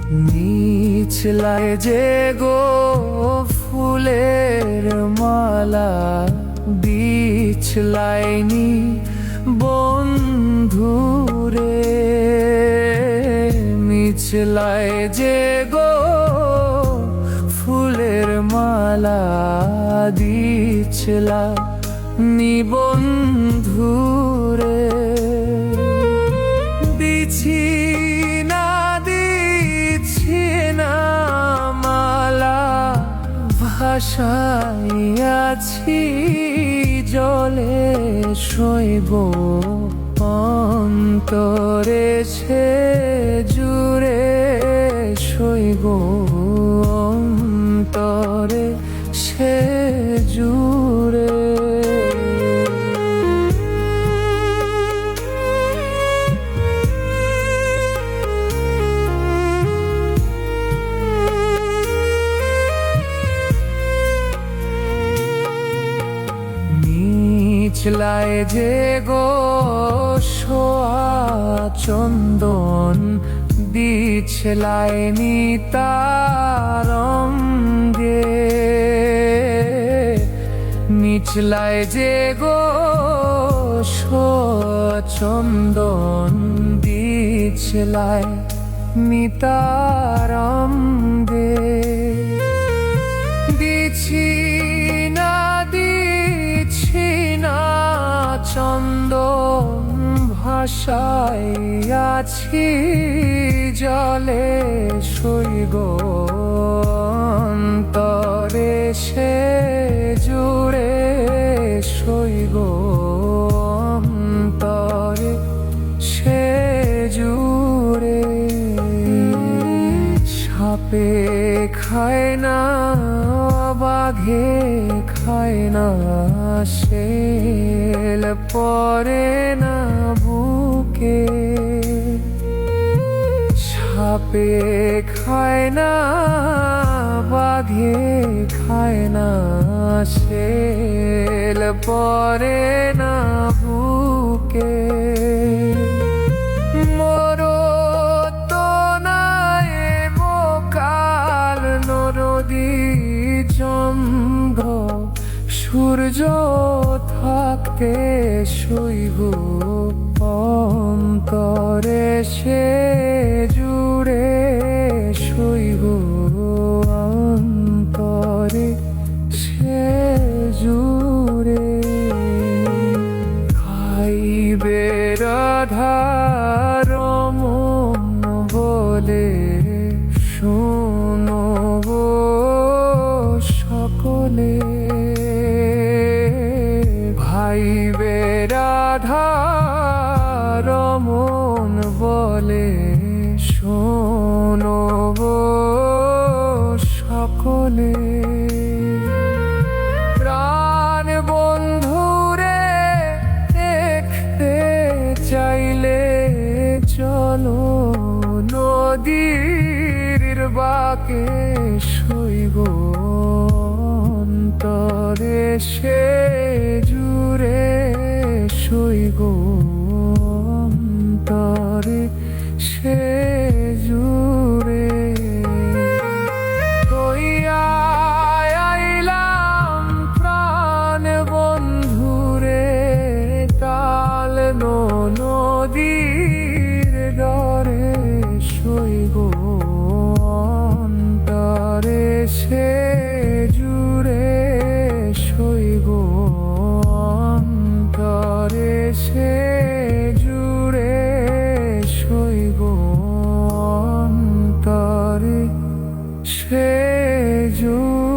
নিচলায় যে গো ফুলের মালা বিছলাইনি বন্ধুরে, নিচলায় যে গো ফুলের মালা দিছলা নিবন্ধুরে, দিছি না দিছি না মালা ভাসাইয়াছি জলে শৈব অন্তরে সে জুড়ে শৈব অন্তরে সে জুড়ে। নিচলায় যে গো সোয়া চন্দন বিছলাইনি তার অঙ্গে, নিচলায় যে গো সোয়া চন্দন বিছলাইনি তার অঙ্গে, দিছি না দিছি না চন্দন ভাসাইয়াছি জলে শৈব অন্তরে সে জুড়ে শৈব অন্তরে সে জুড়ে। সাপে খায় না বাঘে খায় না শেল পরে না বুকে, সাপে খায় না বাঘে খায় না শেল পরে না বুকে, মরো তো নাই কাল নদী চন্দ্র সূর্য থাকতে শৈব অন্তরে সে জুড়ে শৈব অন্তরে সে জুড়ে। খাইবে রাধার মন বলে শোনব সকলে, ভাইবে রাধার মন বলে শোনব সকলে। প্রাণ বন্ধুরে দেখতে চাইলে চলো নদীর বাঁকে শৈব অন্তরে সে জুড়ে শৈব অন্তরে সে জুড়ে। কইয়া আইলাম প্রাণ বন্ধুরে কাল নদীর ডরে শৈব অন্তরে সে জুড়ে শৈব অন্তরে সে জুড়ে শৈব অন্তরে সে জুড়ে।